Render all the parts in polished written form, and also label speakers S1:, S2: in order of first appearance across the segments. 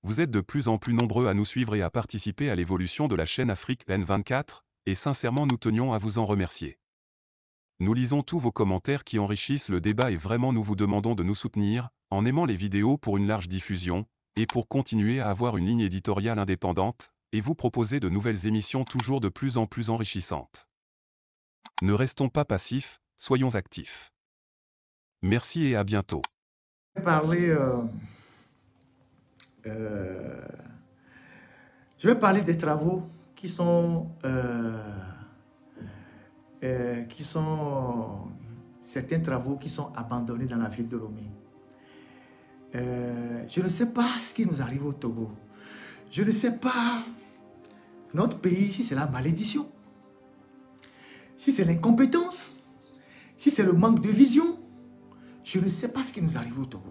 S1: Vous êtes de plus en plus nombreux à nous suivre et à participer à l'évolution de la chaîne Afrique N24, et sincèrement nous tenions à vous en remercier. Nous lisons tous vos commentaires qui enrichissent le débat et vraiment nous vous demandons de nous soutenir, en aimant les vidéos pour une large diffusion, et pour continuer à avoir une ligne éditoriale indépendante, et vous proposer de nouvelles émissions toujours de plus en plus enrichissantes. Ne restons pas passifs, soyons actifs. Merci et à bientôt.
S2: Je vais parler des travaux qui sont certains travaux qui sont abandonnés dans la ville de Lomé. Je ne sais pas ce qui nous arrive au Togo. Je ne sais pas notre pays si c'est la malédiction, si c'est l'incompétence, si c'est le manque de vision. Je ne sais pas ce qui nous arrive au Togo.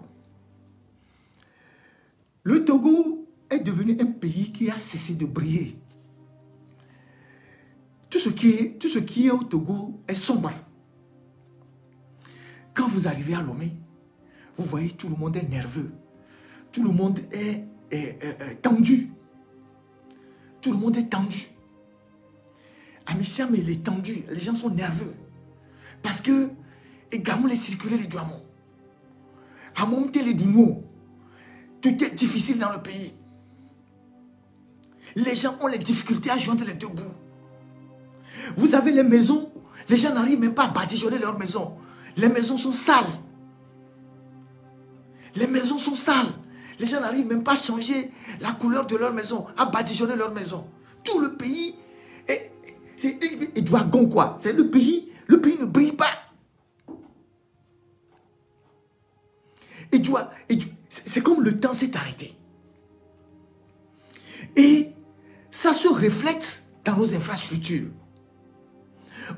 S2: Le Togo est devenu un pays qui a cessé de briller. Tout ce qui est au Togo est sombre. Quand vous arrivez à Lomé, vous voyez tout le monde est nerveux. Tout le monde est tendu. Tout le monde est tendu. Amicia, mais il est tendu. Les gens sont nerveux. Parce que également les circulaires les douamons. À monter les douamons. Tout est difficile dans le pays. Les gens ont les difficultés à joindre les deux bouts. Vous avez les maisons, les gens n'arrivent même pas à badigeonner leurs maisons. Les maisons sont sales. Les maisons sont sales. Les gens n'arrivent même pas à changer la couleur de leur maison, à badigeonner leur maison. Tout le pays est dragon quoi. C'est le pays ne brille pas. C'est comme le temps s'est arrêté. Et ça se reflète dans nos infrastructures.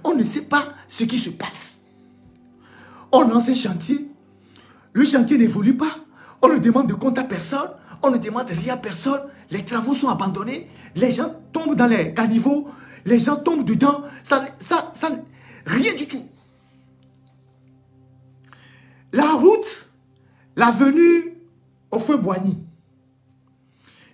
S2: On ne sait pas ce qui se passe. On lance un chantier. Le chantier n'évolue pas. On ne demande de compte à personne. On ne demande rien à personne. Les travaux sont abandonnés. Les gens tombent dans les caniveaux. Les gens tombent dedans. Rien du tout. La route, l'avenue Houphouët-Boigny,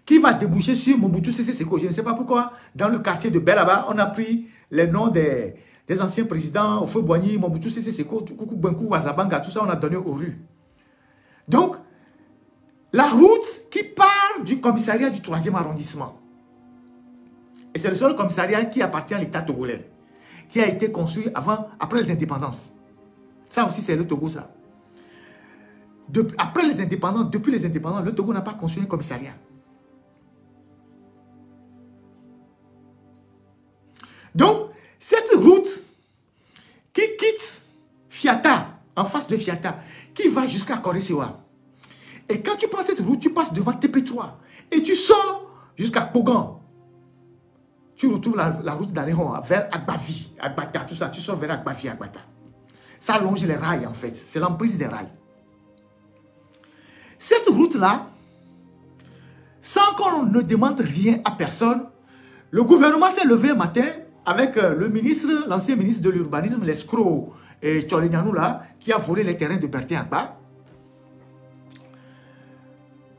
S2: qui va déboucher sur Mobutu Sese Seko. Je ne sais pas pourquoi, dans le quartier de Belaba, on a pris les noms des anciens présidents, Houphouët-Boigny, Mobutu Sese Seko, Koukou Benkou, Wazabanga, tout ça, on a donné aux rues. Donc, la route qui part du commissariat du 3e arrondissement, et c'est le seul commissariat qui appartient à l'État togolais, qui a été construit après les indépendances. Ça aussi, c'est le Togo, ça. Depuis les indépendances, le Togo n'a pas construit un commissariat. Donc, cette route qui quitte Fiata, en face de Fiata, qui va jusqu'à Koresewa. Et quand tu prends cette route, tu passes devant TP3 et tu sors jusqu'à Kogan. Tu retrouves la route d'Aléron vers Agbavi, Agbata, tout ça. Tu sors vers Agbavi, Agbata. Ça longe les rails, en fait. C'est l'emprise des rails. Cette route-là, sans qu'on ne demande rien à personne, le gouvernement s'est levé un matin avec l'ancien ministre de l'urbanisme, l'escroc Tcholinyanou là, qui a volé les terrains de Bertin Agba.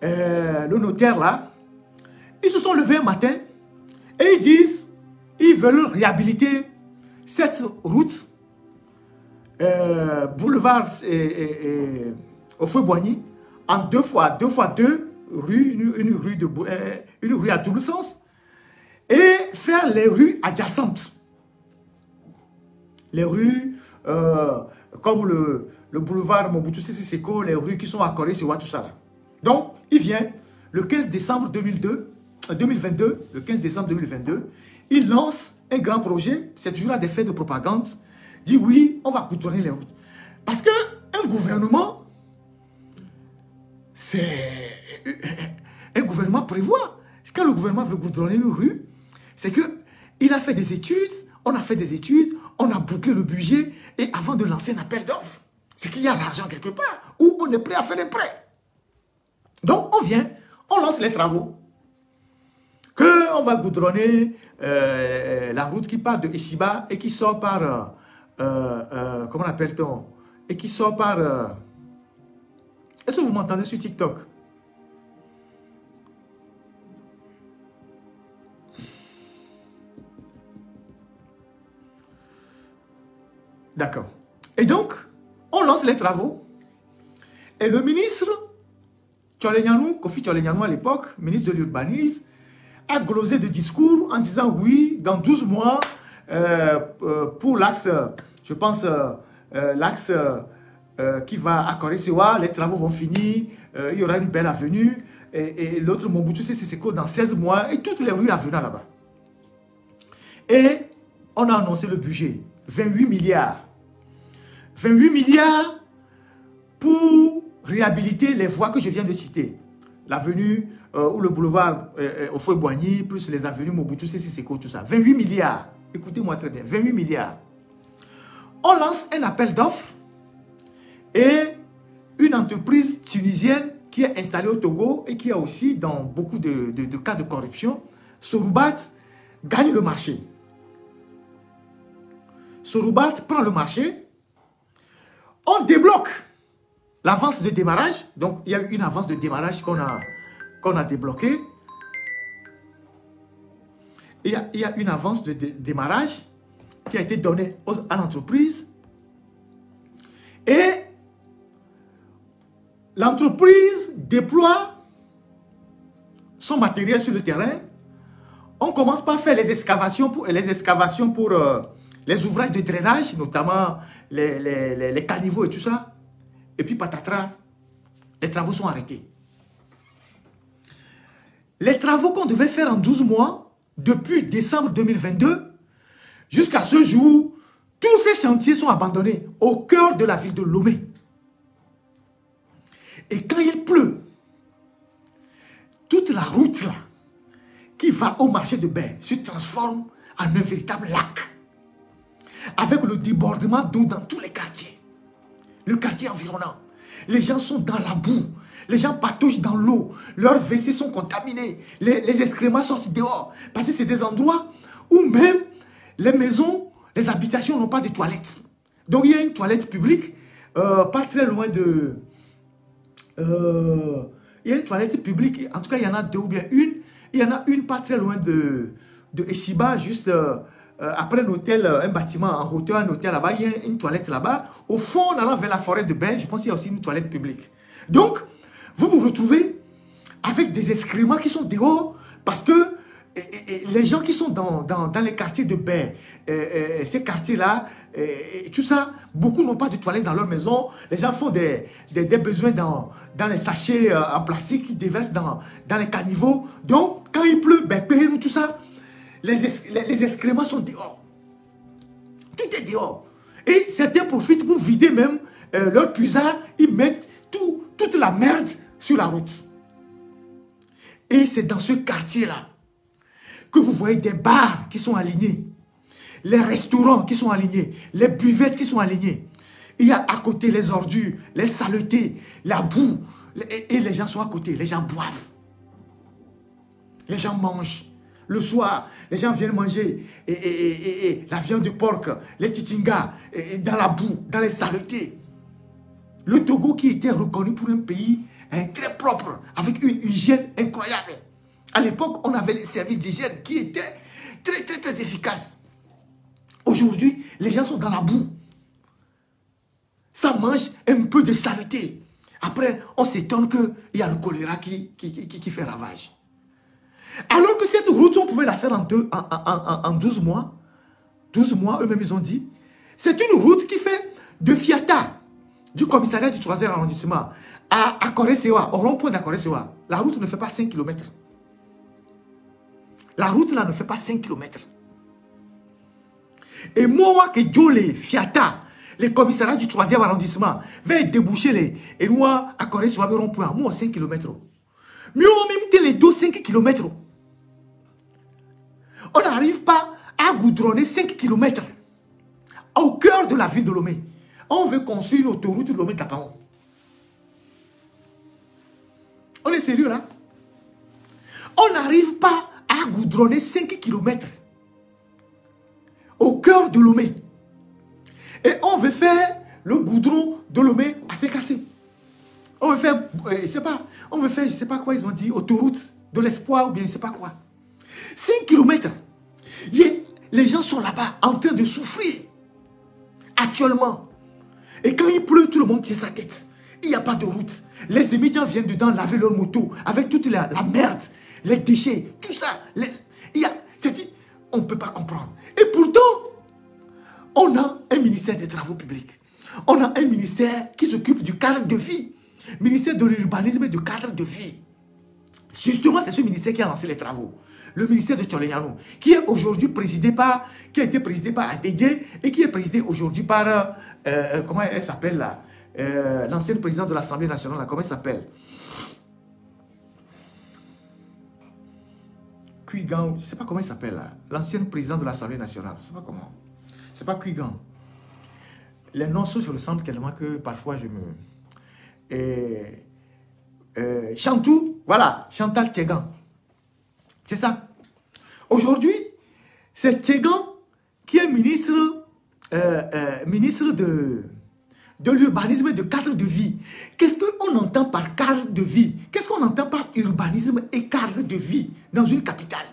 S2: Le notaire là, ils se sont levés un matin et ils disent, ils veulent réhabiliter cette route, boulevard Houphouët-Boigny, en deux fois deux rues, une rue à double sens, et faire les rues adjacentes. Les rues comme le boulevard Mobutu Sese Seko, les rues qui sont à Koresewa, tout ça là. Donc, il vient le 15 décembre 2022, le 15 décembre 2022, il lance un grand projet, c'est toujours à des faits de propagande, dit oui, on va goudronner les routes. Parce qu'un gouvernement, un gouvernement prévoit. Quand le gouvernement veut goudronner une rue, c'est qu'il a fait des études, on a fait des études, on a bouclé le budget, et avant de lancer un appel d'offres, c'est qu'il y a l'argent quelque part, ou on est prêt à faire un prêt. Donc on vient, on lance les travaux. On va goudronner la route qui part de Isiba et qui sort par, comment appelle-t-on, et qui sort par... Est-ce que vous m'entendez sur TikTok? D'accord. Et donc, on lance les travaux. Et le ministre, Kofi Tcholenyanou à l'époque, ministre de l'urbanisme, a glosé de discours en disant oui, dans 12 mois, pour l'axe, je pense, l'axe qui va à Corée-Sewa, les travaux vont finir, il y aura une belle avenue, et l'autre Mobutu Sese Seko dans 16 mois, et toutes les rues avenant là-bas. Et on a annoncé le budget, 28 milliards. 28 milliards pour réhabiliter les voies que je viens de citer. L'avenue ou le boulevard Houphouët-Boigny, plus les avenues Mobutu Sese Seko, tout ça. 28 milliards. Écoutez-moi très bien, 28 milliards. On lance un appel d'offres et une entreprise tunisienne qui est installée au Togo et qui a aussi dans beaucoup de cas de corruption, Soroubat, gagne le marché. Soroubat prend le marché. On débloque l'avance de démarrage. Donc, il y a eu une avance de démarrage qu'on a débloquée. Il y a une avance de démarrage qui a été donnée à l'entreprise. Et l'entreprise déploie son matériel sur le terrain. On commence par faire les excavations pour les ouvrages de drainage, notamment les caniveaux et tout ça. Et puis patatras, les travaux sont arrêtés. Les travaux qu'on devait faire en 12 mois, depuis décembre 2022, jusqu'à ce jour, tous ces chantiers sont abandonnés au cœur de la ville de Lomé. Et quand il pleut, toute la route là, qui va au marché de Bain se transforme en un véritable lac. Avec le débordement d'eau dans tous les quartiers. Le quartier environnant. Les gens sont dans la boue. Les gens patouchent dans l'eau. Leurs WC sont contaminés. Les excréments sortent dehors. Parce que c'est des endroits où même les maisons, les habitations n'ont pas de toilettes. Donc il y a une toilette publique, pas très loin de... il y a une toilette publique, en tout cas il y en a deux ou bien une. Il y en a une pas très loin de Esiba, juste après un hôtel, un bâtiment en hauteur, un hôtel là-bas. Il y a une toilette là-bas. Au fond, en allant vers la forêt de Bain, je pense qu'il y a aussi une toilette publique. Donc, vous vous retrouvez avec des excréments qui sont dehors parce que les gens qui sont dans les quartiers de Bain, ces quartiers-là, tout ça, beaucoup n'ont pas de toilettes dans leur maison. Les gens font des besoins dans les sachets en plastique qui déversent dans les caniveaux. Donc, quand il pleut, ben, tout ça, les excréments sont dehors. Tout est dehors. Et certains profitent pour vider même leur puisard. Ils mettent toute la merde sur la route. Et c'est dans ce quartier-là que vous voyez des bars qui sont alignés, les restaurants qui sont alignés, les buvettes qui sont alignées. Il y a à côté les ordures, les saletés, la boue, et les gens sont à côté, les gens boivent. Les gens mangent. Le soir, les gens viennent manger la viande de porc, les titingas, dans la boue, dans les saletés. Le Togo qui était reconnu pour un pays très propre, avec une hygiène incroyable. À l'époque, on avait les services d'hygiène qui étaient très efficaces. Aujourd'hui, les gens sont dans la boue. Ça mange un peu de saleté. Après, on s'étonne qu'il y a le choléra qui fait ravage. Alors que cette route, on pouvait la faire en 12 mois. 12 mois, eux-mêmes, ils ont dit. C'est une route qui fait de Fiata, du commissariat du 3e arrondissement, à Corée-Sewa, au rond-point d'Akoré-Sewa. La route ne fait pas 5 km. La route là ne fait pas 5 km. Et moi, que Djolé, Fiata, les commissariats du 3e arrondissement, va déboucher et moi, à Corée-Sewa, le rond-point, moi, 5 km. Mais on même les deux 5 km. On n'arrive pas à goudronner 5 km au cœur de la ville de Lomé. On veut construire une autoroute de Lomé-Tapaon. On est sérieux là? On n'arrive pas à goudronner 5 km au cœur de Lomé. Et on veut faire le goudron de Lomé assez cassé. On veut faire, on veut faire, je ne sais pas quoi ils ont dit, autoroute de l'espoir ou bien je ne sais pas quoi. 5 km. Les gens sont là-bas en train de souffrir. Actuellement. Et quand il pleut, tout le monde tient sa tête. Il n'y a pas de route. Les étudiants viennent dedans laver leur moto avec toute la merde, les déchets, tout ça. On ne peut pas comprendre. Et pourtant, on a un ministère des Travaux publics. On a un ministère qui s'occupe du cadre de vie. Ministère de l'urbanisme et du cadre de vie. Justement, c'est ce ministère qui a lancé les travaux. Le ministère de Tcholéniano, qui est aujourd'hui présidé par, qui a été présidé par Adédié et qui est présidé aujourd'hui par, comment elle s'appelle là, l'ancienne présidente de l'Assemblée nationale, là, comment elle s'appelle? Kuigan, je ne sais pas comment elle s'appelle là, l'ancienne présidente de l'Assemblée nationale, je ne sais pas comment. C'est pas Kuigan. Les noms se ressemblent tellement que parfois je me... Chantou, voilà, Chantal Tchegan. C'est ça. Aujourd'hui, c'est Tchegan qui est ministre, ministre de l'urbanisme et de cadre de vie. Qu'est-ce qu'on entend par cadre de vie? Qu'est-ce qu'on entend par urbanisme et cadre de vie dans une capitale?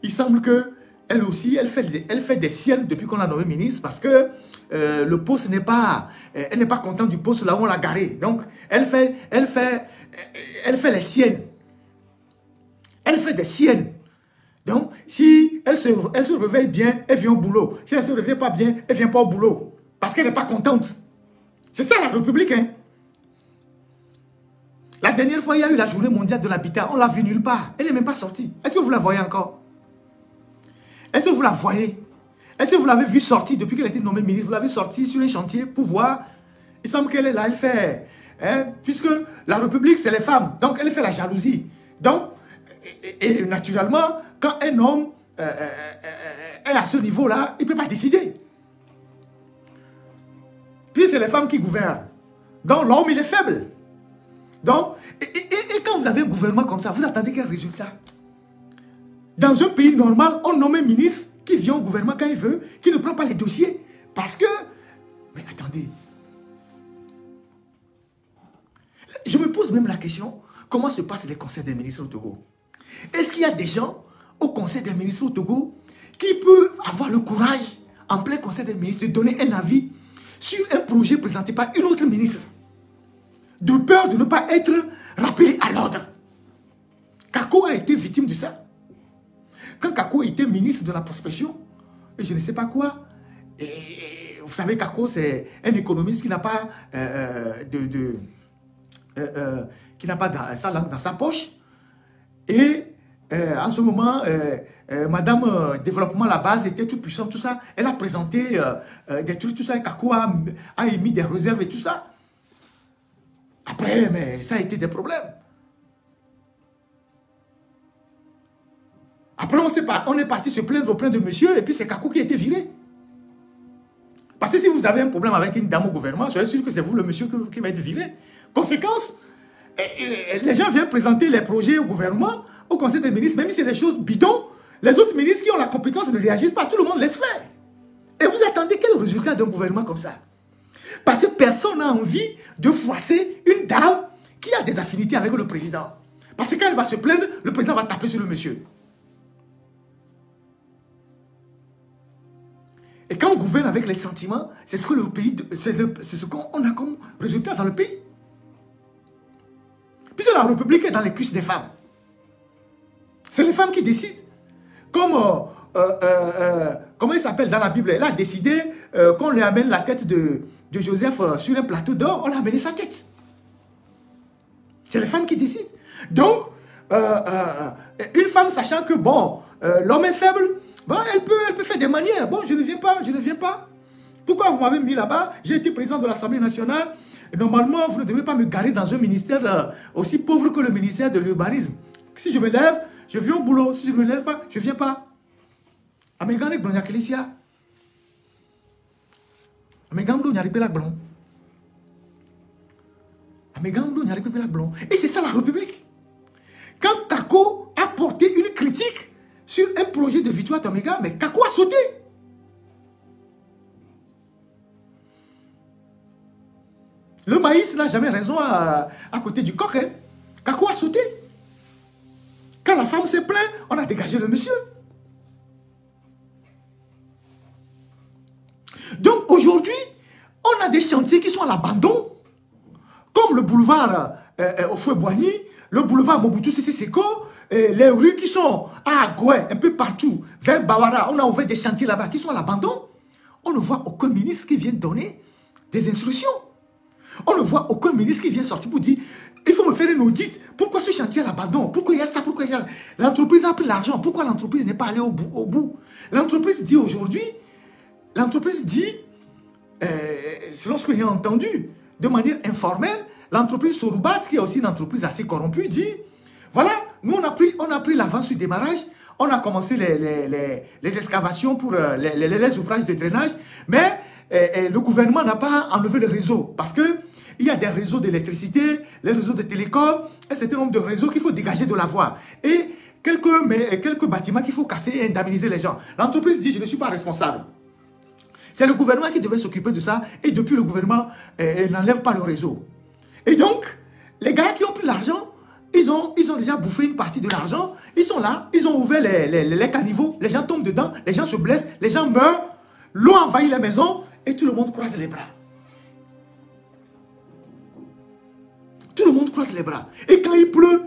S2: Il semble que elle aussi, elle fait des siennes depuis qu'on l'a nommé ministre parce que le poste n'est pas, elle n'est pas contente du poste là où on l'a garé. Donc, elle fait les siennes. Elle fait des siennes. Donc, si elle se réveille bien, elle vient au boulot. Si elle ne se réveille pas bien, elle ne vient pas au boulot. Parce qu'elle n'est pas contente. C'est ça la République, hein. La dernière fois, il y a eu la journée mondiale de l'habitat. On l'a vue nulle part. Elle n'est même pas sortie. Est-ce que vous la voyez encore? Est-ce que vous la voyez? Est-ce que vous l'avez vue sortir depuis qu'elle a été nommée ministre? Vous l'avez sortie sur les chantiers pour voir. Il semble qu'elle est là, elle fait... Hein, puisque la République, c'est les femmes. Donc, elle fait la jalousie. Donc, et naturellement, quand un homme est à ce niveau-là, il ne peut pas décider. Puis, c'est les femmes qui gouvernent. Donc, l'homme, il est faible. Donc, et quand vous avez un gouvernement comme ça, vous attendez quel résultat? Dans un pays normal, on nomme un ministre qui vient au gouvernement quand il veut, qui ne prend pas les dossiers. Parce que... Mais attendez. Je me pose même la question, comment se passent les conseils des ministres au Togo? Est-ce qu'il y a des gens au conseil des ministres au Togo qui peuvent avoir le courage, en plein conseil des ministres, de donner un avis sur un projet présenté par une autre ministre, de peur de ne pas être rappelé à l'ordre? Kako a été victime de ça. Quand Kako était ministre de la prospection, et je ne sais pas quoi, et vous savez, Kako, c'est un économiste qui n'a pas qui n'a pas sa langue dans sa poche. Et en ce moment, Madame Développement, la base était toute puissante, tout ça. Elle a présenté des trucs, tout ça. Et Kako a émis des réserves et tout ça. Après, mais ça a été des problèmes. Après, on est parti se plaindre auprès de monsieur et puis c'est Kako qui a été viré. Parce que si vous avez un problème avec une dame au gouvernement, je suis sûr que c'est vous le monsieur qui va être viré. Conséquence, les gens viennent présenter les projets au gouvernement, au conseil des ministres, même si c'est des choses bidons, les autres ministres qui ont la compétence ne réagissent pas, tout le monde laisse faire. Et vous attendez quel résultat d'un gouvernement comme ça? Parce que personne n'a envie de froisser une dame qui a des affinités avec le président. Parce que quand elle va se plaindre, le président va taper sur le monsieur. Et quand on gouverne avec les sentiments, c'est ce que le pays, c'est ce qu'on a comme résultat dans le pays. Puisque la République est dans les cuisses des femmes. C'est les femmes qui décident. Comme, comment il s'appelle dans la Bible, elle a décidé qu'on lui amène la tête de Joseph sur un plateau d'or, on a amené sa tête. C'est les femmes qui décident. Donc, une femme sachant que, bon, l'homme est faible, bon, elle peut faire des manières. Bon, je ne viens pas, je ne viens pas. Pourquoi vous m'avez mis là-bas? J'ai été président de l'Assemblée nationale. Normalement, vous ne devez pas me garer dans un ministère aussi pauvre que le ministère de l'urbanisme. Si je me lève, je viens au boulot. Si je ne me lève pas, je ne viens pas. Amégane Blon Yakelicia. Amégane Blon Yaripelak Blon. Amégane Blon Yaripelak Blon. Et c'est ça la République. Quand Kako a porté une critique sur un projet de Victoire Toméga, mais Kako a sauté. Le maïs n'a jamais raison à côté du coq. Hein. Kako a sauté. Quand la femme s'est plainte, on a dégagé le monsieur. aujourd'hui, on a des chantiers qui sont à l'abandon, comme le boulevard Houphouët-Boigny, le boulevard Mobutu Sese Seko, les rues qui sont à Goué, un peu partout, vers Bawara, on a ouvert des chantiers là-bas qui sont à l'abandon. On ne voit aucun ministre qui vient donner des instructions. On ne voit aucun ministre qui vient sortir pour dire il faut me faire une audit. Pourquoi ce chantier à l'abandon? Pourquoi il y a ça? Pourquoi il y a... L'entreprise a pris l'argent. Pourquoi l'entreprise n'est pas allée au bout? L'entreprise dit aujourd'hui, l'entreprise dit, selon ce que j'ai entendu, de manière informelle, l'entreprise Sorubat, qui est aussi une entreprise assez corrompue, dit voilà, nous on a pris l'avance sur le démarrage, on a commencé les excavations pour les ouvrages de drainage, mais le gouvernement n'a pas enlevé le réseau parce que il y a des réseaux d'électricité, les réseaux de télécom, un certain nombre de réseaux qu'il faut dégager de la voie. Et quelques bâtiments qu'il faut casser et indemniser les gens. L'entreprise dit, je ne suis pas responsable. C'est le gouvernement qui devait s'occuper de ça. Et depuis, le gouvernement n'enlève pas le réseau. Et donc, les gars qui ont pris l'argent, ils ont déjà bouffé une partie de l'argent. Ils sont là, ils ont ouvert les caniveaux. Les gens tombent dedans, les gens se blessent, les gens meurent. L'eau envahit les maisons et tout le monde croise les bras. Tout le monde croise les bras. Et quand il pleut,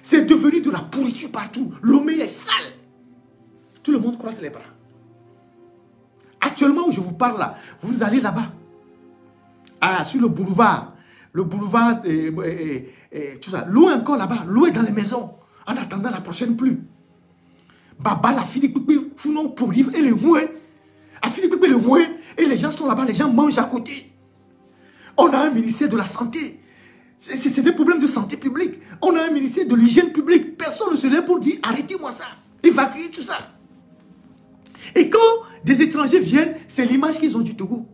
S2: c'est devenu de la pourriture partout. L'eau est sale. Tout le monde croise les bras. Actuellement où je vous parle là, vous allez là-bas. Sur le boulevard. Le boulevard, tout ça. L'eau est encore là-bas. L'eau est dans les maisons. En attendant la prochaine pluie. Baba, la fille de Pipi, Founon pour livre et les mouets. La fille de Pipi, le mouet. Et les gens sont là-bas, les gens mangent à côté. On a un ministère de la santé. C'est des problèmes de santé publique. On a un ministère de l'hygiène publique. Personne ne se lève pour dire arrêtez-moi ça. Évacuez tout ça. Et quand des étrangers viennent, c'est l'image qu'ils ont du Togo.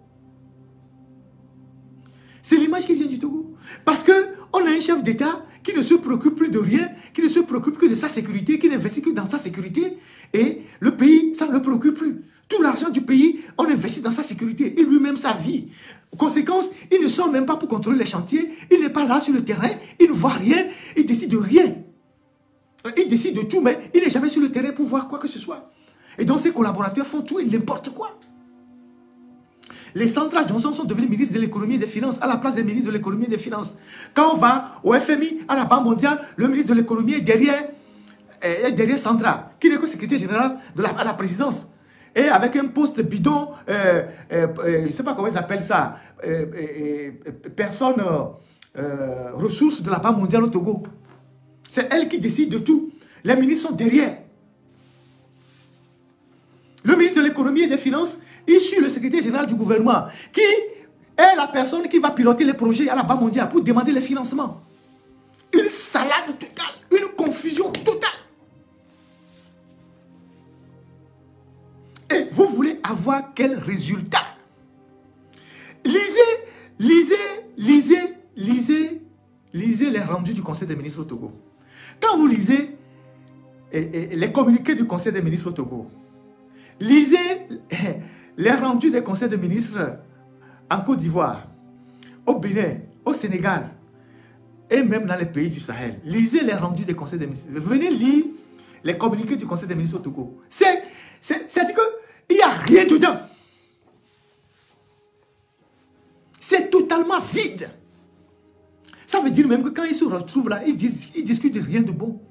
S2: C'est l'image qui vient du Togo. Parce qu'on a un chef d'État qui ne se préoccupe plus de rien, qui ne se préoccupe que de sa sécurité, qui n'investit que dans sa sécurité. Et le pays, ça ne le préoccupe plus. Tout l'argent du pays, on investit dans sa sécurité et lui-même sa vie. Conséquence, il ne sort même pas pour contrôler les chantiers. Il n'est pas là sur le terrain. Il ne voit rien. Il décide de rien. Il décide de tout, mais il n'est jamais sur le terrain pour voir quoi que ce soit. Et donc, ses collaborateurs font tout et n'importe quoi. Les Sandra Johnson sont devenus ministres de l'économie et des finances à la place des ministres de l'économie et des finances. Quand on va au FMI, à la Banque mondiale, le ministre de l'économie est derrière Sandra, qui n'est que secrétaire général à la présidence. Et avec un poste bidon, je ne sais pas comment ils appellent ça, personne ressources de la Banque mondiale au Togo. C'est elle qui décide de tout. Les ministres sont derrière. Le ministre de l'économie et des finances, issu le secrétaire général du gouvernement, qui est la personne qui va piloter les projets à la Banque mondiale pour demander les financements. Une salade totale, une confusion totale. Et vous voulez avoir quel résultat? Lisez les rendus du Conseil des ministres au Togo. Quand vous lisez les communiqués du Conseil des ministres au Togo, lisez les rendus des conseils des ministres en Côte d'Ivoire, au Bénin, au Sénégal, et même dans les pays du Sahel. Lisez les rendus des conseils des ministres. Venez lire les communiqués du Conseil des ministres au Togo. C'est-à-dire qu'il n'y a rien dedans. C'est totalement vide. Ça veut dire même que quand ils se retrouvent là, ils discutent de rien de bon.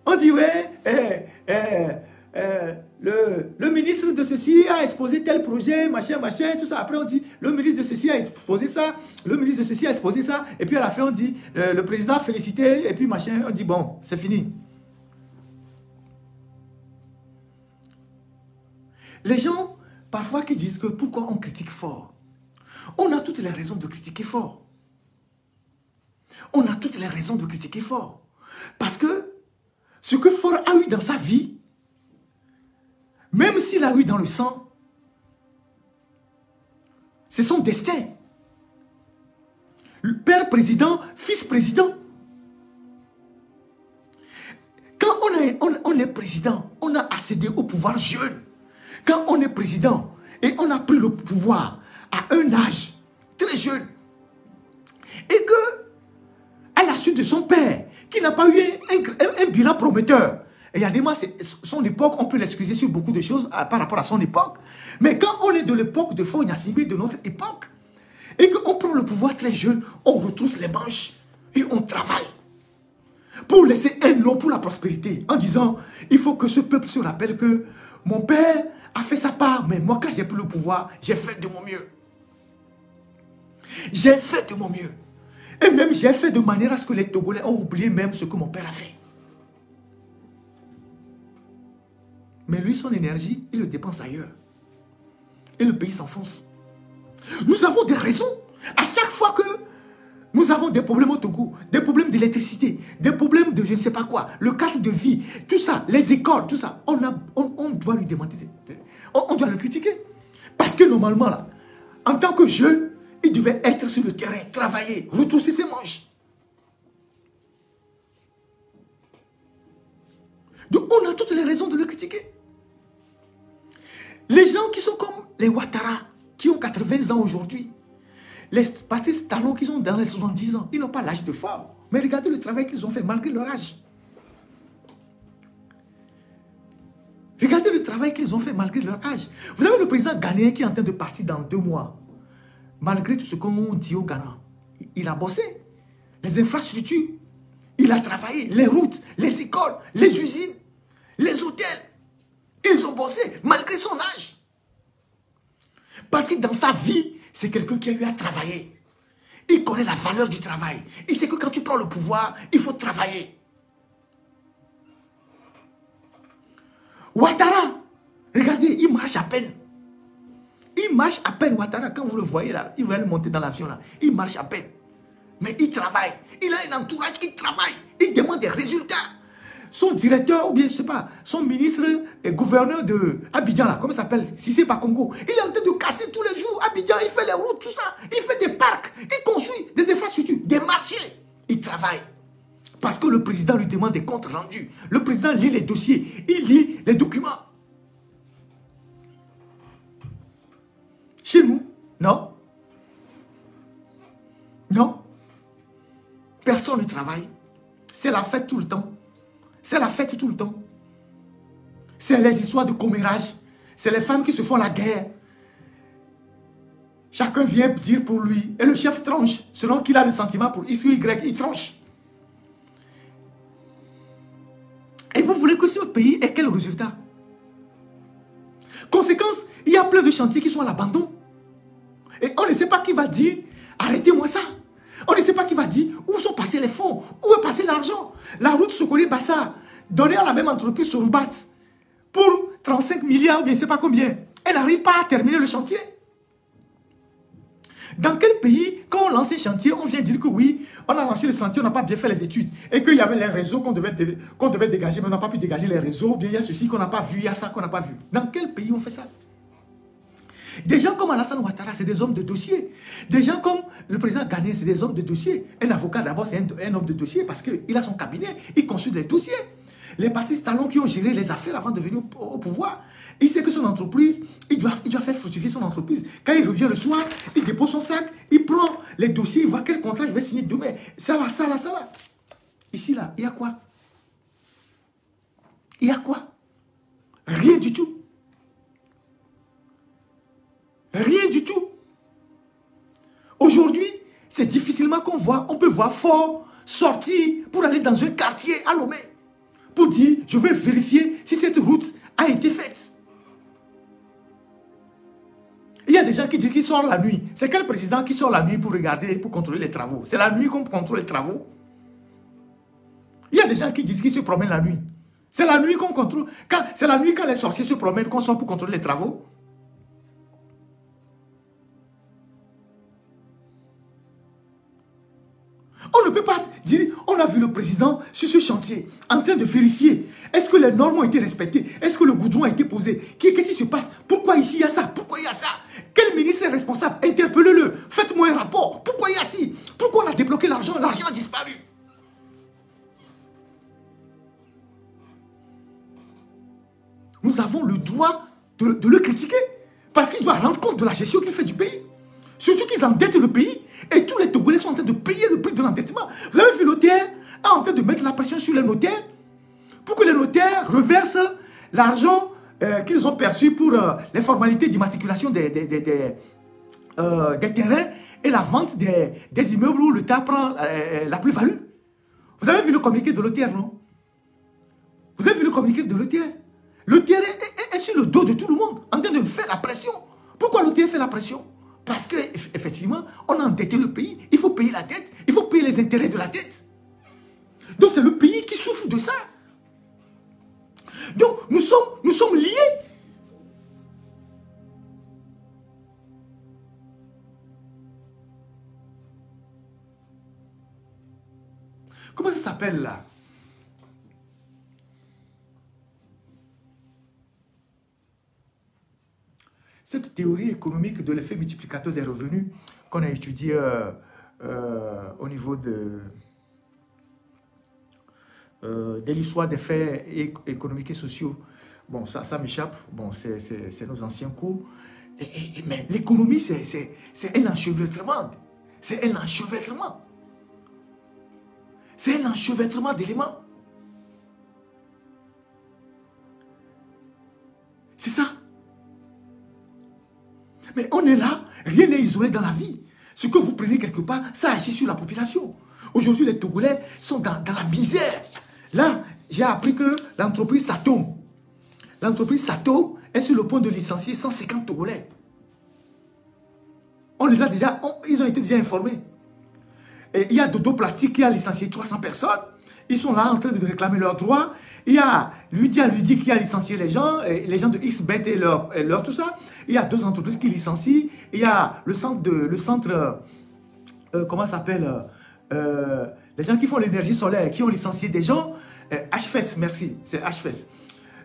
S2: On dit, ouais, le ministre de ceci a exposé tel projet, machin, tout ça. Après, on dit, le ministre de ceci a exposé ça, le ministre de ceci a exposé ça. Et puis à la fin, on dit, le président a félicité, et puis machin, on dit, bon, c'est fini. Les gens, parfois, qui disent que pourquoi on critique fort? On a toutes les raisons de critiquer fort. On a toutes les raisons de critiquer fort. Parce que ce que Fort a eu dans sa vie, même s'il a eu dans le sang, c'est son destin. Le père président, fils président. Quand on est président, on a accédé au pouvoir jeune. Quand on est président et on a pris le pouvoir à un âge très jeune, et que, à la suite de son père, qui n'a pas eu un bilan prometteur, Et Yadema, son époque, on peut l'excuser sur beaucoup de choses par rapport à son époque. Mais quand on est de l'époque de Faure Gnassingbé, de notre époque, et qu'on prend le pouvoir très jeune, on retrousse les manches et on travaille pour laisser un nom pour la prospérité, en disant, il faut que ce peuple se rappelle que mon père a fait sa part, mais moi, quand j'ai pris le pouvoir, j'ai fait de mon mieux. J'ai fait de mon mieux. Et même, j'ai fait de manière à ce que les Togolais ont oublié même ce que mon père a fait. Mais lui, son énergie, il le dépense ailleurs. Et le pays s'enfonce. Nous avons des raisons. À chaque fois que nous avons des problèmes au Togo, des problèmes d'électricité, des problèmes de je ne sais pas quoi, le cadre de vie, tout ça, les écoles, tout ça, on doit lui demander, on doit le critiquer. Parce que normalement, là, en tant que jeune, il devait être sur le terrain, travailler, retrousser ses manches. Donc on a toutes les raisons de le critiquer. Les gens qui sont comme les Ouattara, qui ont 80 ans aujourd'hui, les Patrice Talon qui sont dans les 70 ans, ils n'ont pas l'âge de Faure. Mais regardez le travail qu'ils ont fait malgré leur âge. Regardez le travail qu'ils ont fait malgré leur âge. Vous avez le président ghanéen qui est en train de partir dans 2 mois. Malgré tout ce qu'on dit au Ghana, il a bossé. Les infrastructures, il a travaillé. Les routes, les écoles, les usines, les hôtels. Ils ont bossé malgré son âge. Parce que dans sa vie, c'est quelqu'un qui a eu à travailler. Il connaît la valeur du travail. Il sait que quand tu prends le pouvoir, il faut travailler. Ouattara, regardez, il marche à peine. Il marche à peine, Ouattara, quand vous le voyez là, il va aller monter dans l'avion là. Il marche à peine. Mais il travaille. Il a un entourage qui travaille. Il demande des résultats. Son directeur, ou bien je ne sais pas, son ministre et gouverneur de Abidjan là, comment il s'appelle, Cissé Bakongo, il est en train de casser tous les jours Abidjan, il fait les routes, tout ça. Il fait des parcs, il construit des infrastructures, des marchés. Il travaille. Parce que le président lui demande des comptes rendus. Le président lit les dossiers, il lit les documents. Chez nous, non. Non. Personne ne travaille. C'est la fête tout le temps. C'est la fête tout le temps. C'est les histoires de commérage. C'est les femmes qui se font la guerre. Chacun vient dire pour lui. Et le chef tranche. Selon qu'il a le sentiment pour X ou Y, il tranche. Et vous voulez que ce pays ait quel résultat? Conséquence, il y a plein de chantiers qui sont à l'abandon. Et on ne sait pas qui va dire, arrêtez-moi ça. On ne sait pas qui va dire, où sont passés les fonds, où est passé l'argent. La route Sokoli-Bassa, donnée à la même entreprise Soroubat, pour 35 milliards, ou bien je ne sais pas combien. Elle n'arrive pas à terminer le chantier. Dans quel pays, quand on lance un chantier, on vient dire que oui, on a lancé le chantier, on n'a pas bien fait les études, et qu'il y avait les réseaux qu'on devait dégager, mais on n'a pas pu dégager les réseaux, ou bien il y a ceci qu'on n'a pas vu, il y a ça qu'on n'a pas vu. Dans quel pays on fait ça? Des gens comme Alassane Ouattara, c'est des hommes de dossier. Des gens comme le président ghanéen, c'est des hommes de dossier. Un avocat, d'abord, c'est un homme de dossier parce qu'il a son cabinet, il consulte les dossiers. Les Patrice Talon qui ont géré les affaires avant de venir au pouvoir, il sait que son entreprise, il doit faire fructifier son entreprise. Quand il revient le soir, il dépose son sac, il prend les dossiers, il voit quel contrat je vais signer demain. Ça là, ça là, ça là. Ici, là, il y a quoi? Il y a quoi? Rien du tout. Rien du tout. Aujourd'hui, c'est difficilement qu'on voit, on peut voir Faure sortir pour aller dans un quartier à Lomé, pour dire, je vais vérifier si cette route a été faite. Il y a des gens qui disent qu'ils sortent la nuit. C'est quel président qui sort la nuit pour regarder, pour contrôler les travaux? C'est la nuit qu'on contrôle les travaux. Il y a des gens qui disent qu'ils se promènent la nuit. C'est la nuit qu'on contrôle. C'est la nuit quand les sorciers se promènent qu'on sort pour contrôler les travaux. On ne peut pas dire, on a vu le président sur ce chantier, en train de vérifier, est-ce que les normes ont été respectées, est-ce que le goudron a été posé, qu'est-ce qui se passe, pourquoi ici il y a ça, pourquoi il y a ça, quel ministre est responsable, interpellez-le, faites-moi un rapport, pourquoi il y a ci, pourquoi on a débloqué l'argent a disparu. Nous avons le droit de le critiquer, parce qu'il doit rendre compte de la gestion qu'il fait du pays. Surtout qu'ils endettent le pays et tous les Togolais sont en train de payer le prix de l'endettement. Vous avez vu, l'OTR en train de mettre la pression sur les notaires pour que les notaires reversent l'argent qu'ils ont perçu pour les formalités d'immatriculation des terrains et la vente des immeubles où l'État prend la plus-value. Vous avez vu le communiqué de l'OTR, non? Vous avez vu le communiqué de l'OTR? L'OTR est sur le dos de tout le monde, en train de faire la pression. Pourquoi l'OTR fait la pression? Parce qu'effectivement, on a endetté le pays. Il faut payer la dette, il faut payer les intérêts de la dette. Donc c'est le pays qui souffre de ça. Donc nous sommes liés. Comment ça s'appelle là? Cette théorie économique de l'effet multiplicateur des revenus qu'on a étudié au niveau de l'histoire des faits économiques et sociaux. Bon, ça m'échappe. Bon, c'est nos anciens cours. Mais l'économie, c'est un enchevêtrement. C'est un enchevêtrement. C'est un enchevêtrement d'éléments. C'est ça. Mais on est là, rien n'est isolé dans la vie. Ce que vous prenez quelque part, ça agit sur la population. Aujourd'hui, les Togolais sont dans la misère. Là, j'ai appris que l'entreprise Satom est sur le point de licencier 150 Togolais. On les a déjà, ils ont été déjà informés. Et il y a Dodo Plastique qui a licencié 300 personnes. Ils sont là en train de réclamer leurs droits. Il y a Ludia qui a licencié les gens de XBet et leur tout ça. Il y a 2 entreprises qui licencient. Il y a le centre comment ça s'appelle les gens qui font l'énergie solaire, qui ont licencié des gens. HFES, merci, c'est HFES.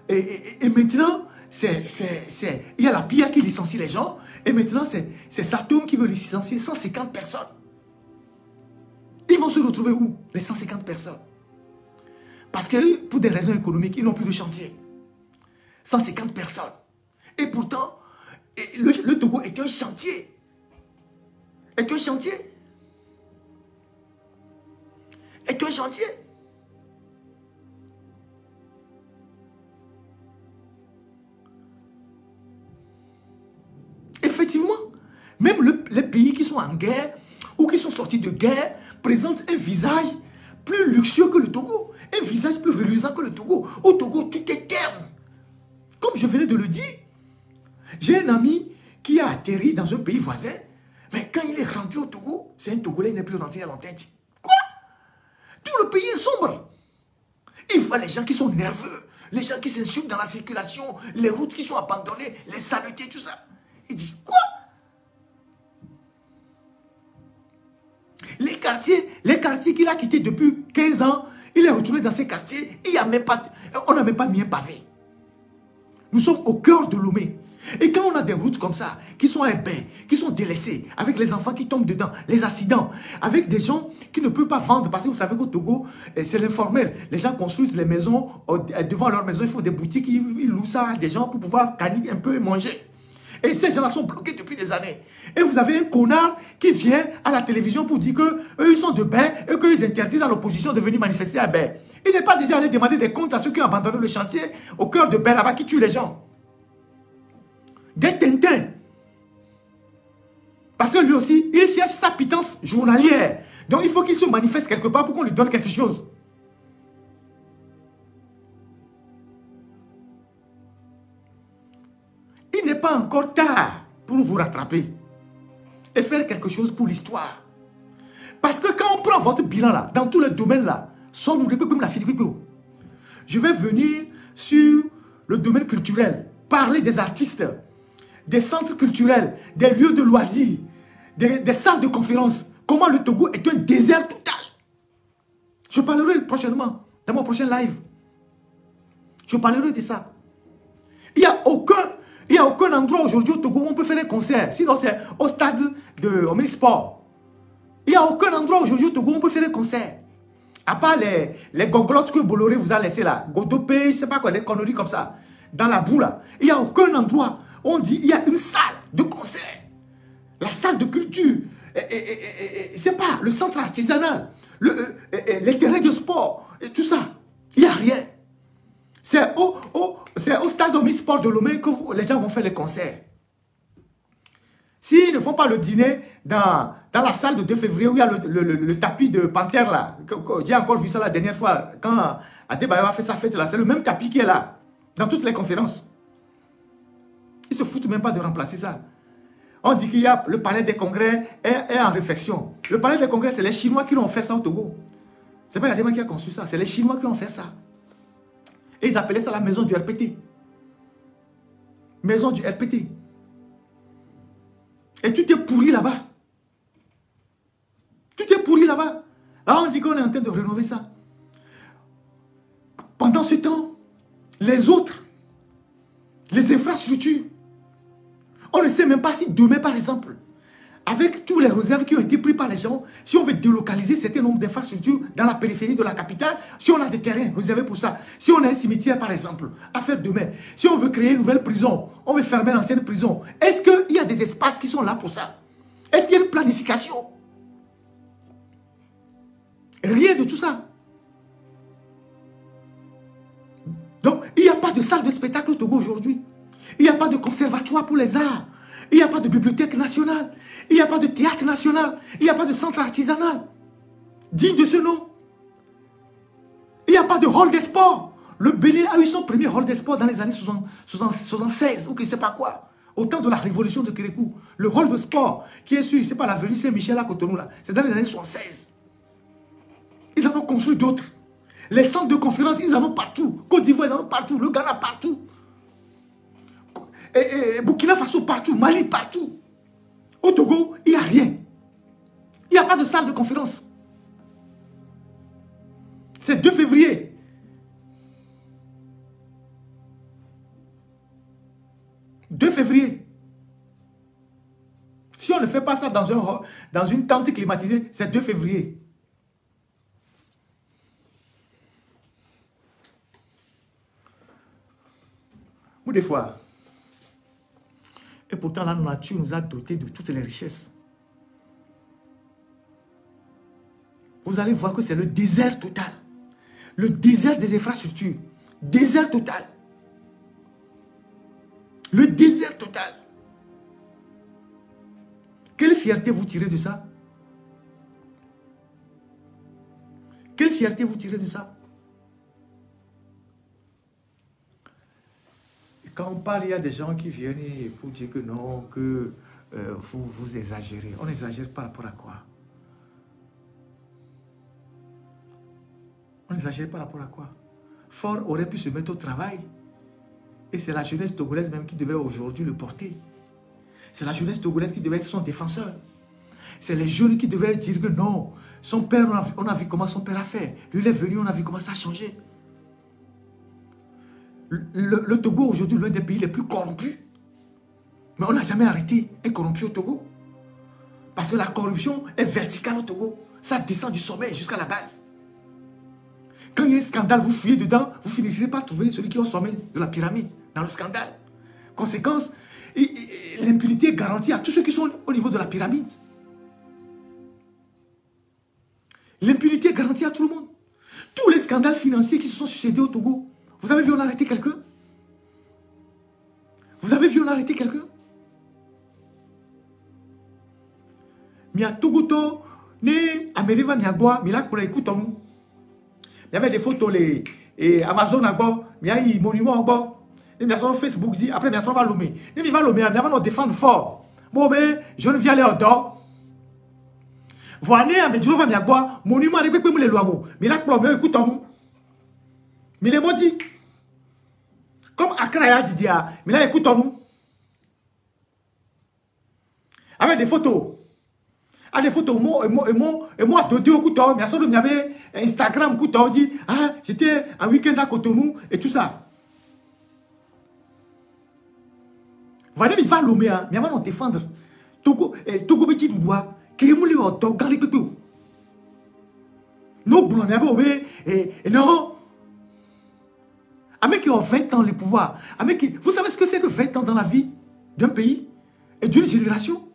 S2: Et maintenant, il y a la PIA qui licencie les gens. Et maintenant, c'est Satom qui veut licencier 150 personnes. Ils vont se retrouver où, les 150 personnes? Parce que pour des raisons économiques, ils n'ont plus de chantier. 150 personnes. Et pourtant, le Togo est un chantier. Est un chantier. Est un chantier. Effectivement, même les pays qui sont en guerre ou qui sont sortis de guerre présentent un visage plus luxueux que le Togo, un visage plus reluisant que le Togo. Au Togo, tout est terne. Comme je venais de le dire, j'ai un ami qui a atterri dans un pays voisin, mais quand il est rentré au Togo, c'est un Togolais, il n'est plus rentré à l'antenne. Quoi? Tout le pays est sombre. Il voit les gens qui sont nerveux, les gens qui s'insultent dans la circulation, les routes qui sont abandonnées, les saletés, tout ça. Il dit, quoi? Les quartiers qu'il a quittés depuis 15 ans, il est retourné dans ces quartiers, on n'a même pas mis un pavé. Nous sommes au cœur de Lomé. Et quand on a des routes comme ça, qui sont ébaies, qui sont délaissées, avec les enfants qui tombent dedans, les accidents, avec des gens qui ne peuvent pas vendre, parce que vous savez qu'au Togo, c'est l'informel. Les gens construisent les maisons, devant leur maison, ils font des boutiques, ils louent ça à des gens pour pouvoir gagner un peu et manger. Et ces gens-là sont bloqués depuis des années. Et vous avez un connard qui vient à la télévision pour dire qu'eux, ils sont de bain et qu'ils interdisent à l'opposition de venir manifester à bain. Il n'est pas déjà allé demander des comptes à ceux qui ont abandonné le chantier au cœur de bain là-bas qui tuent les gens. Des Tintins. Parce que lui aussi, il cherche sa pitance journalière. Donc il faut qu'il se manifeste quelque part pour qu'on lui donne quelque chose. Il n'est pas encore tard pour vous rattraper et faire quelque chose pour l'histoire. Parce que quand on prend votre bilan là, dans tous les domaines là, je vais venir sur le domaine culturel, parler des artistes, des centres culturels, des lieux de loisirs, des salles de conférences. Comment le Togo est un désert total. Je parlerai prochainement, dans mon prochain live. Je parlerai de ça. Il n'y a aucun endroit aujourd'hui au Togo où on peut faire un concert. Sinon, c'est au stade de Omnisport. Il n'y a aucun endroit aujourd'hui au Togo où on peut faire un concert. À part les gogolottes que Bolloré vous a laissé là. Godopé, je ne sais pas quoi, des conneries comme ça. Dans la boue là. Il n'y a aucun endroit où on dit il y a une salle de concert. La salle de culture. C'est pas le centre artisanal. Les terrains de sport. Et tout ça. Il n'y a rien. C'est au stade Omnisport de Lomé que les gens vont faire les concerts. S'ils ne font pas le dîner dans la salle de 2 février où il y a le tapis de panthère là, j'ai encore vu ça la dernière fois, quand Adebayo a fait sa fête là, c'est le même tapis qui est là, dans toutes les conférences. Ils ne se foutent même pas de remplacer ça. On dit qu'il y a le palais des congrès est en réflexion. Le palais des congrès, c'est les Chinois qui l'ont fait ça au Togo. Ce n'est pas Adema qui a conçu ça, c'est les Chinois qui ont fait ça. Et ils appelaient ça la maison du RPT. Maison du RPT. Et tout est pourri là-bas. Tout est pourri là-bas. Là, on dit qu'on est en train de rénover ça. Pendant ce temps, les autres, les infrastructures, on ne sait même pas si demain, par exemple, avec tous les réserves qui ont été pris par les gens, si on veut délocaliser un certain nombre d'infrastructures dans la périphérie de la capitale, si on a des terrains réservés pour ça, si on a un cimetière, par exemple, à faire demain, si on veut créer une nouvelle prison, on veut fermer l'ancienne prison, est-ce qu'il y a des espaces qui sont là pour ça? Est-ce qu'il y a une planification? Rien de tout ça. Donc, il n'y a pas de salle de spectacle au Togo aujourd'hui. Il n'y a pas de conservatoire pour les arts. Il n'y a pas de bibliothèque nationale. Il n'y a pas de théâtre national. Il n'y a pas de centre artisanal digne de ce nom. Il n'y a pas de hall des sports. Le Bénin a eu son premier hall des sports dans les années 76 ou je ne sais pas quoi. Au temps de la révolution de Kérékou. Le hall de sport qui est sur, c'est pas l'avenue Saint-Michel à Cotonou là. C'est dans les années 76. Ils en ont construit d'autres. Les centres de conférence, ils en ont partout. Côte d'Ivoire, ils en ont partout. Le Ghana, partout. Et Burkina Faso, partout. Mali, partout. Au Togo, il n'y a rien. Il n'y a pas de salle de conférence. C'est 2 février. « 2 février. Si on ne fait pas ça dans une tente climatisée, c'est 2 février. Ou des fois. Et pourtant, la nature nous a dotés de toutes les richesses. Vous allez voir que c'est le désert total. Le désert des infrastructures. Désert total. Le désert total. Quelle fierté vous tirez de ça? Quelle fierté vous tirez de ça? Et quand on parle, il y a des gens qui viennent pour dire que non, que vous exagérez. On exagère par rapport à quoi? On exagère par rapport à quoi? Ford aurait pu se mettre au travail. Et c'est la jeunesse togolaise même qui devait aujourd'hui le porter. C'est la jeunesse togolaise qui devait être son défenseur. C'est les jeunes qui devaient dire que non, son père, on a vu comment son père a fait. Lui, il est venu, on a vu comment ça a changé. Le Togo aujourd'hui, l'un des pays les plus corrompus. Mais on n'a jamais arrêté un corrompu au Togo. Parce que la corruption est verticale au Togo. Ça descend du sommet jusqu'à la base. Quand il y a un scandale, vous fouillez dedans, vous finissez par trouver celui qui est au sommet de la pyramide, dans le scandale. Conséquence, l'impunité est garantie à tous ceux qui sont au niveau de la pyramide. L'impunité est garantie à tout le monde. Tous les scandales financiers qui se sont succédés au Togo, vous avez vu on a arrêté quelqu'un? Vous avez vu on a arrêté quelqu'un? Mais à Togoto, né Amériva Miagboa, Milak pour écoute en nous. Il y avait des photos, les Amazon à bord, il y a des monuments à bord. Il y a sur Facebook, dit, après, il y a sur Valomé. Il va Valomé, il va nous défendre fort. Bon, ben, je ne viens aller au dos. Voilà, mais tu vas me boire, monument avec les lois. Mais là, pour le écoute en nous. Mais les mots dit, comme Akraya dit, mais là, écoute en nous. Avec des photos. Ah, des photos, moi, Dodo, couteau, mais à il y avait Instagram, couteau, dit, ah, j'étais un week-end à Cotonou et tout ça. Voilà, il va l'homme, mais avant de défendre. Togo, petit doigt, qui est moulé au dos, garde les pépés. Non, boulons, et non. Avec qui ont 20 ans le pouvoir. Vous savez ce que c'est que 20 ans dans la vie d'un pays et d'une génération?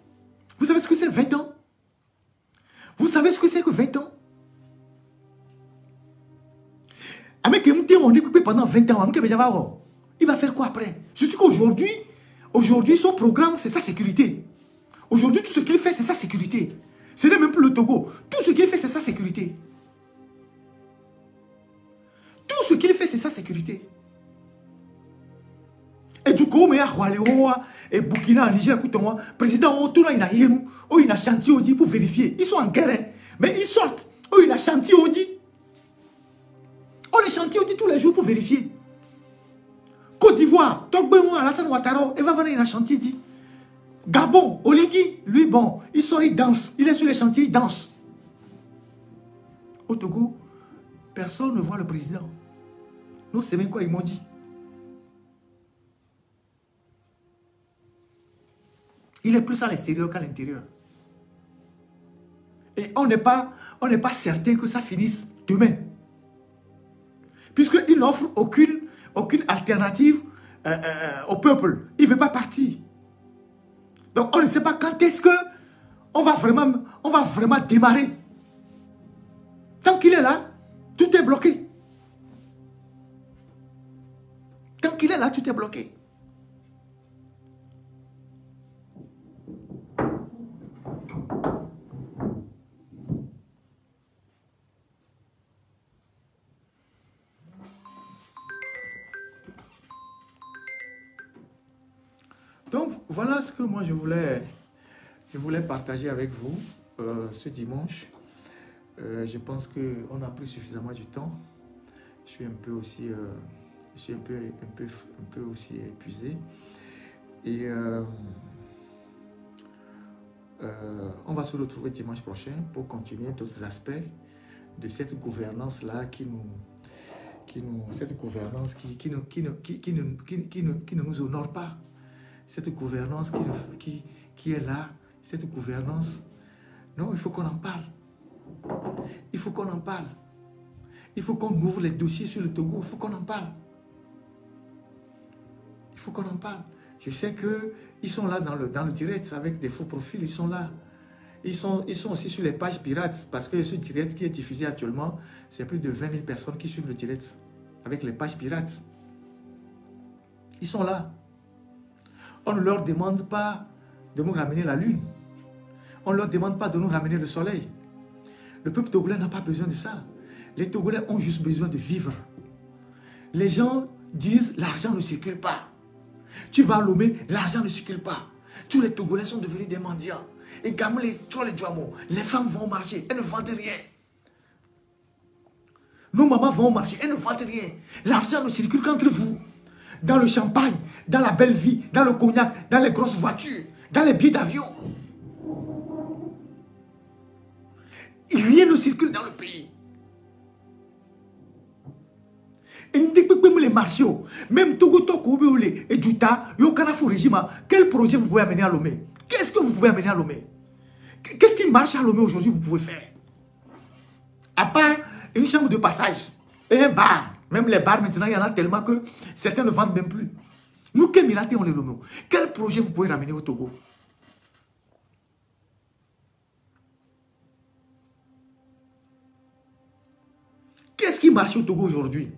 S2: Vous savez ce que c'est 20 ans? Vous savez ce que c'est que 20 ans? Avec on est coupé pendant 20 ans. Il va faire quoi après? Surtout qu'aujourd'hui, son programme, c'est sa sécurité. Aujourd'hui, tout ce qu'il fait, c'est sa sécurité. Ce n'est même plus le Togo. Tout ce qu'il fait, c'est sa sécurité. Tout ce qu'il fait, c'est sa sécurité. Et du coup, et Burkina, Niger, écoute-moi, président, il a chantier pour vérifier. Ils sont en guerre, hein. Mais ils sortent. Il a chantier Audi. On les chantier Audi tous les jours pour vérifier. Côte d'Ivoire, Togbémou, Alassane Ouattara, il va venir, il a chantier dit. Gabon, Oligui, lui, bon, il sort, il danse. Il est sur les chantiers, il danse. Au Togo, personne ne voit le président. Nous, c'est même quoi ils m'ont dit. Il est plus à l'extérieur qu'à l'intérieur. Et on n'est pas certain que ça finisse demain. Puisqu'il n'offre aucune alternative au peuple. Il ne veut pas partir. Donc on ne sait pas quand est-ce que on va vraiment démarrer. Tant qu'il est là, tout est bloqué. Tant qu'il est là, tout est bloqué. Donc voilà ce que moi je voulais partager avec vous ce dimanche. Je pense qu'on a pris suffisamment du temps. Je suis un peu aussi, aussi épuisé. Et on va se retrouver dimanche prochain pour continuer d'autres aspects de cette gouvernance-là cette gouvernance qui ne nous honore pas. Cette gouvernance qui est là, cette gouvernance, non, il faut qu'on en parle. Il faut qu'on en parle. Il faut qu'on ouvre les dossiers sur le Togo, il faut qu'on en parle. Il faut qu'on en parle. Je sais qu'ils sont là dans le direct avec des faux profils, ils sont là. Ils sont aussi sur les pages pirates parce que ce direct qui est diffusé actuellement, c'est plus de 20 000 personnes qui suivent le direct avec les pages pirates. Ils sont là. On ne leur demande pas de nous ramener la lune. On ne leur demande pas de nous ramener le soleil. Le peuple togolais n'a pas besoin de ça. Les Togolais ont juste besoin de vivre. Les gens disent l'argent ne circule pas. Tu vas à Lomé, l'argent ne circule pas. Tous les Togolais sont devenus des mendiants. Et gamins, les Djouamo, les femmes vont marcher, elles ne vendent rien. Nos mamans vont marcher, elles ne vendent rien. L'argent ne circule qu'entre vous. Dans le champagne, dans la belle vie, dans le cognac, dans les grosses voitures, dans les billets d'avion. Rien ne circule dans le pays. Et les martiaux, même Togo Toko et Djuta, Yokanafu régime, quel projet vous pouvez amener à Lomé? Qu'est-ce que vous pouvez amener à Lomé? Qu'est-ce qui marche à Lomé aujourd'hui vous pouvez faire? À part une chambre de passage et un bar. Même les bars maintenant, il y en a tellement que certains ne vendent même plus. Nous, Kémiraté, on les Lomé. Quel projet vous pouvez ramener au Togo? Qu'est-ce qui marche au Togo aujourd'hui?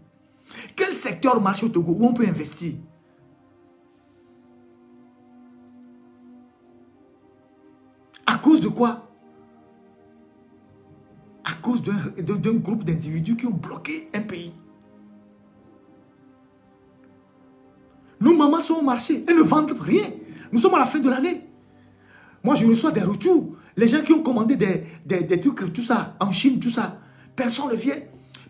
S2: Quel secteur marche au Togo où on peut investir? À cause de quoi? À cause d'un groupe d'individus qui ont bloqué un pays. Nos mamans sont au marché, elles ne vendent rien. Nous sommes à la fin de l'année. Moi, je reçois des retours. Les gens qui ont commandé des trucs, tout ça, en Chine, tout ça, personne ne vient.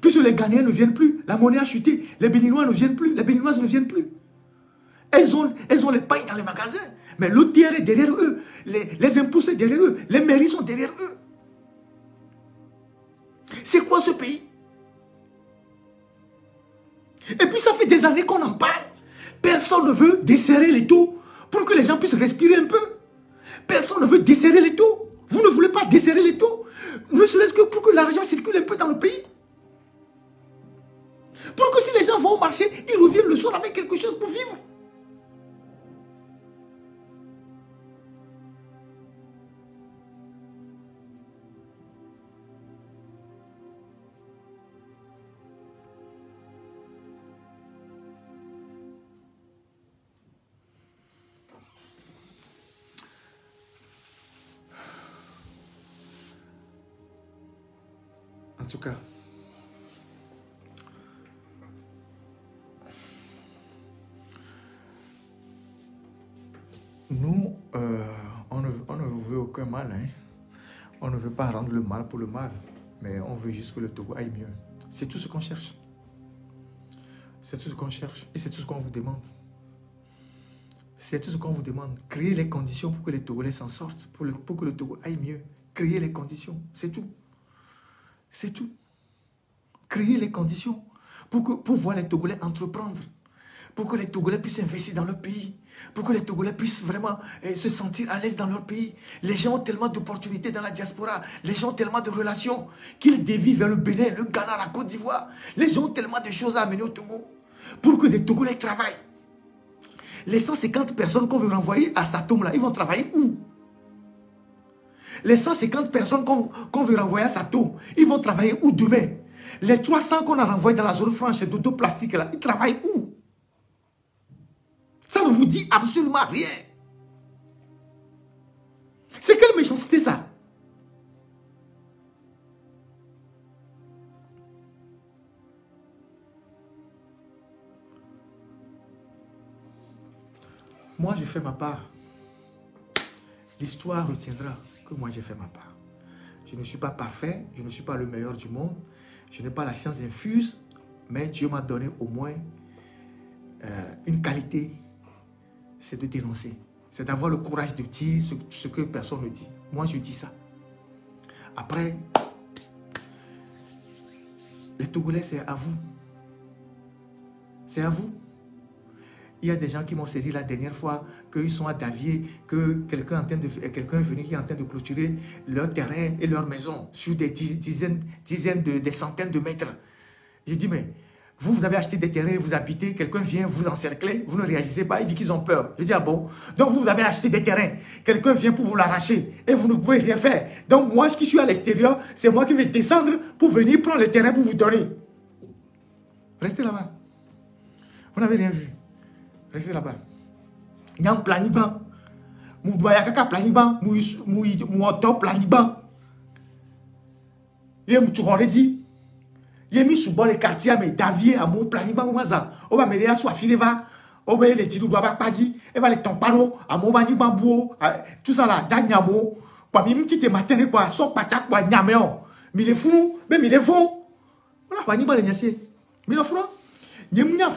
S2: Puisque les Ghanéens ne viennent plus, la monnaie a chuté, les Béninois ne viennent plus, les Béninoises ne viennent plus. Elles ont les pailles dans les magasins, mais l'OTR est derrière eux, les impôts sont derrière eux, les mairies sont derrière eux. C'est quoi ce pays? Et puis ça fait des années qu'on en parle. Personne ne veut desserrer les taux pour que les gens puissent respirer un peu. Personne ne veut desserrer les taux. Vous ne voulez pas desserrer les taux, ne serait-ce que pour que l'argent circule un peu dans le pays. Pour que si les gens vont au marché, ils reviennent le soir avec quelque chose pour vivre. tout cas, nous, on ne veut aucun mal. Hein. On ne veut pas rendre le mal pour le mal, mais on veut juste que le Togo aille mieux. C'est tout ce qu'on cherche. C'est tout ce qu'on cherche et c'est tout ce qu'on vous demande. C'est tout ce qu'on vous demande. Créer les conditions pour que les Togolais s'en sortent, pour que le Togo aille mieux. Créer les conditions, c'est tout. C'est tout. Créer les conditions pour voir les Togolais entreprendre, pour que les Togolais puissent investir dans leur pays, pour que les Togolais puissent vraiment se sentir à l'aise dans leur pays. Les gens ont tellement d'opportunités dans la diaspora, les gens ont tellement de relations qu'ils dévient vers le Bénin, le Ghana, la Côte d'Ivoire. Les gens ont tellement de choses à amener au Togo pour que les Togolais travaillent. Les 150 personnes qu'on veut renvoyer à Satom, là, ils vont travailler où? Les 150 personnes qu'on veut renvoyer à Satom, ils vont travailler où demain? Les 300 qu'on a renvoyés dans la zone franche d'Odo Plastique, là, ils travaillent où? Ça ne vous dit absolument rien. C'est quelle méchanceté ça? Moi, je fais ma part. L'histoire retiendra que moi, j'ai fait ma part. Je ne suis pas parfait, je ne suis pas le meilleur du monde, je n'ai pas la science infuse, mais Dieu m'a donné au moins une qualité, c'est de dénoncer. C'est d'avoir le courage de dire ce que personne ne dit. Moi, je dis ça. Après, les Togolais, c'est à vous. C'est à vous. Il y a des gens qui m'ont saisi la dernière fois qu'ils sont à Davier, que quelqu'un est venu qui est en train de clôturer leur terrain et leur maison sur des dizaines, des centaines de mètres. Je dis, mais vous avez acheté des terrains, vous habitez, quelqu'un vient vous encercler, vous ne réagissez pas, il dit qu'ils ont peur. Je dis, ah bon? Donc vous avez acheté des terrains, quelqu'un vient pour vous l'arracher et vous ne pouvez rien faire. Donc moi qui suis à l'extérieur, c'est moi qui vais descendre pour venir prendre le terrain pour vous donner. Restez là-bas. Vous n'avez rien vu. Restez là-bas. Il y a un planiban. Il y a un planiban. Il y a un planiban. Il y a un planiban. Il y a mis sous bord les quartiers, mais Davier, à mon planiban, on va me dire, soit fileva, on va les dire, on va pas dire, on va les tampano, à mon planiban, tout ça là, d'Agnamo, pour me petit matin, quoi, soit pachak, quoi, nyameo. Mais les fous, mais les faux. Voilà, planiban, les nyasiers. Mais les fous, je préfère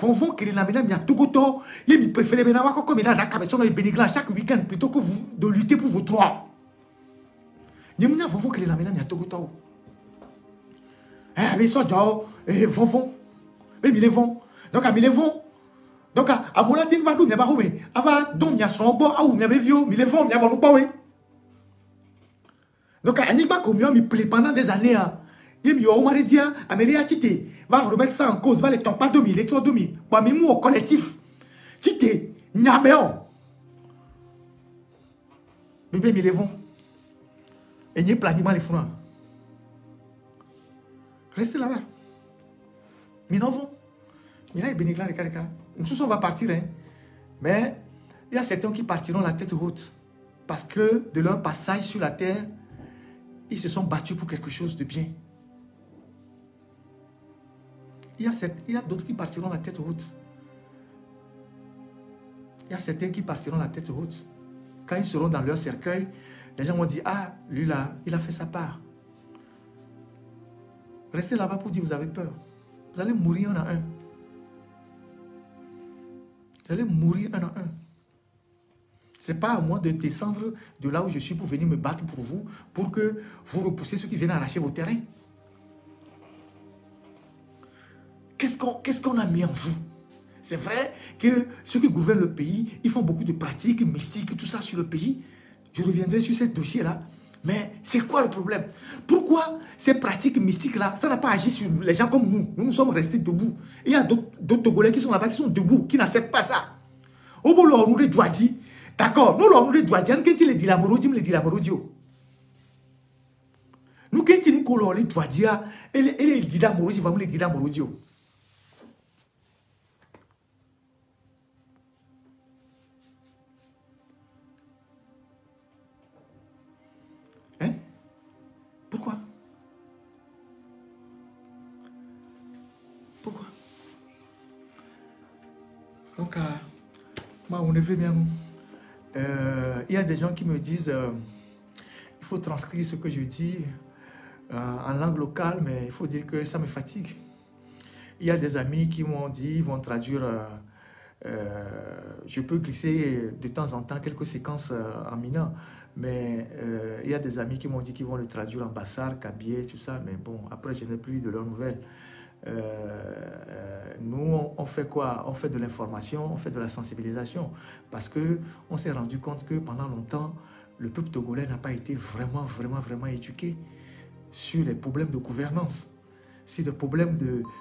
S2: chaque week-end plutôt que de lutter pour vos droits. Je donc à donc à mon latin va nous n'y a pas roumé avant donc il y a son bon ah ou n'y avait vieux mais les vont n'y a pas oui donc à Anima comme il plaît pendant des années il y a au Maridia Amélia Tité va remettre ça en cause va les temps pas 2000 les 3 2000 pour même au collectif Tité Niaméon bébé mais les vont et n'y a planiquement les francs restez là-bas mais non vont il y a bénéglants les caracas nous on va partir hein mais il y a certains qui partiront la tête haute parce que de leur passage sur la terre ils se sont battus pour quelque chose de bien. Il y a d'autres qui partiront la tête haute. Il y a certains qui partiront la tête haute. Quand ils seront dans leur cercueil, les gens vont dire, ah, lui là, il a fait sa part. Restez là-bas pour dire, vous avez peur. Vous allez mourir un à un. Vous allez mourir un à un. Ce n'est pas à moi de descendre de là où je suis pour venir me battre pour vous, pour que vous repoussiez ceux qui viennent arracher vos terrains. Qu'est-ce qu'on a mis en vous? C'est vrai que ceux qui gouvernent le pays, ils font beaucoup de pratiques mystiques, tout ça sur le pays. Je reviendrai sur ce dossier-là. Mais c'est quoi le problème? Pourquoi ces pratiques mystiques-là, ça n'a pas agi sur les gens comme nous? Nous sommes restés debout. Il y a d'autres Togolais qui sont là-bas, qui sont debout, qui n'acceptent pas ça. Au bout de nous doit dire, d'accord, nous l'on nous doit dire, quand il dit la morodio, il dit la morodio. Nous, quand il nous doit dire, il dit la morodio, il dit la morodio. Hein? Pourquoi? Donc, moi, on veut bien. Il y a des gens qui me disent il faut transcrire ce que je dis en langue locale, mais il faut dire que ça me fatigue. Il y a des amis qui m'ont dit ils vont traduire. Je peux glisser de temps en temps quelques séquences en mina, mais il y a des amis qui m'ont dit qu'ils vont le traduire en bassar, kabyé, tout ça, mais bon, après je n'ai plus de leurs nouvelles. Nous, on fait quoi? On fait de l'information, on fait de la sensibilisation, parce qu'on s'est rendu compte que pendant longtemps, le peuple togolais n'a pas été vraiment éduqué sur les problèmes de gouvernance, sur les problèmes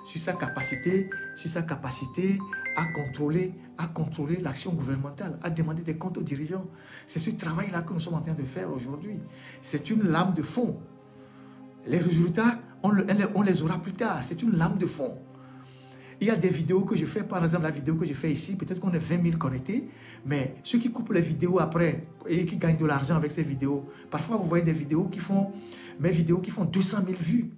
S2: sur sa capacité à contrôler l'action gouvernementale, à demander des comptes aux dirigeants. C'est ce travail-là que nous sommes en train de faire aujourd'hui. C'est une lame de fond. Les résultats, on les aura plus tard. C'est une lame de fond. Il y a des vidéos que je fais, par exemple la vidéo que je fais ici, peut-être qu'on est 20 000 connectés, mais ceux qui coupent les vidéos après et qui gagnent de l'argent avec ces vidéos, parfois vous voyez des vidéos mes vidéos qui font 200 000 vues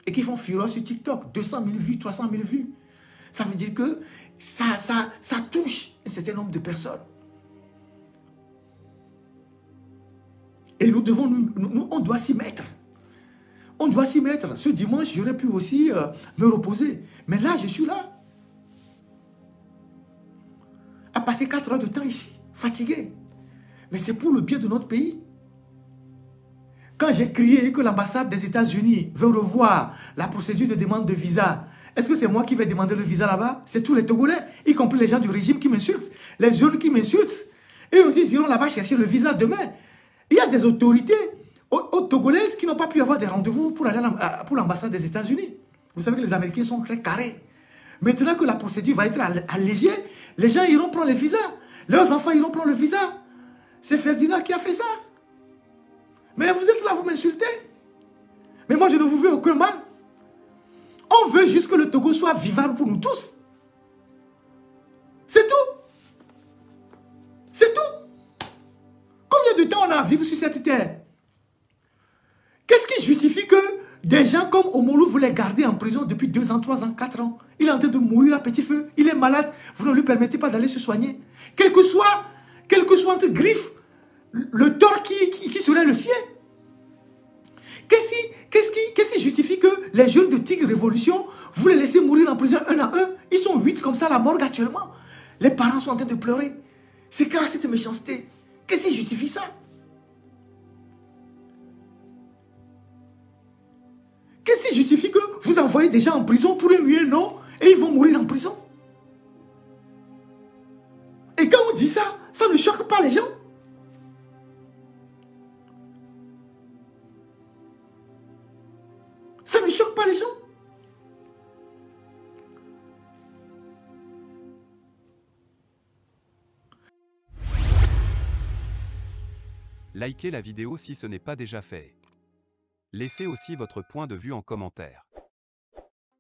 S2: et qui font fureur sur TikTok, 200 000 vues, 300 000 vues. Ça veut dire que ça touche un certain nombre de personnes. Et on doit s'y mettre. On doit s'y mettre. Ce dimanche, j'aurais pu aussi me reposer. Mais là, je suis là. À passer 4 heures de temps ici, fatigué. Mais c'est pour le bien de notre pays. Quand j'ai crié que l'ambassade des États-Unis veut revoir la procédure de demande de visa, est-ce que c'est moi qui vais demander le visa là-bas? C'est tous les Togolais, y compris les gens du régime qui m'insultent, les jeunes qui m'insultent. Eux aussi, ils iront là-bas chercher le visa demain. Il y a des autorités Togolaises qui n'ont pas pu avoir des rendez-vous pour aller pour l'ambassade des États-Unis. Vous savez que les Américains sont très carrés. Maintenant que la procédure va être allégée, les gens iront prendre les visas. Leurs enfants iront prendre le visa. C'est Ferdinand qui a fait ça. Mais vous êtes là, vous m'insultez. Mais moi, je ne vous veux aucun mal. On veut juste que le Togo soit vivable pour nous tous. C'est tout. C'est tout. Combien de temps on a à vivre sur cette terre? Qu'est-ce qui justifie que des gens comme Omolu, vous les gardez en prison depuis 2 ans, 3 ans, 4 ans? Il est en train de mourir à petit feu. Il est malade. Vous ne lui permettez pas d'aller se soigner. Quel que soit entre griffes, le tort qui serait le sien. Qu'est-ce qui justifie que les jeunes de Tigre Révolution, vous les laissez mourir en prison un à un? Ils sont 8 comme ça à la morgue actuellement. Les parents sont en train de pleurer. C'est quoi cette méchanceté? Qu'est-ce qui justifie ça? Qu'est-ce qui justifie que vous envoyez des gens en prison pour un oui et non et ils vont mourir en prison? Et quand on dit ça, ça ne choque pas les gens. Ça ne choque pas les gens.
S1: Likez la vidéo si ce n'est pas déjà fait. Laissez aussi votre point de vue en commentaire.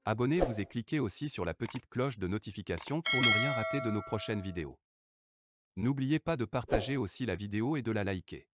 S1: Abonnez-vous et cliquez aussi sur la petite cloche de notification pour ne rien rater de nos prochaines vidéos. N'oubliez pas de partager aussi la vidéo et de la liker.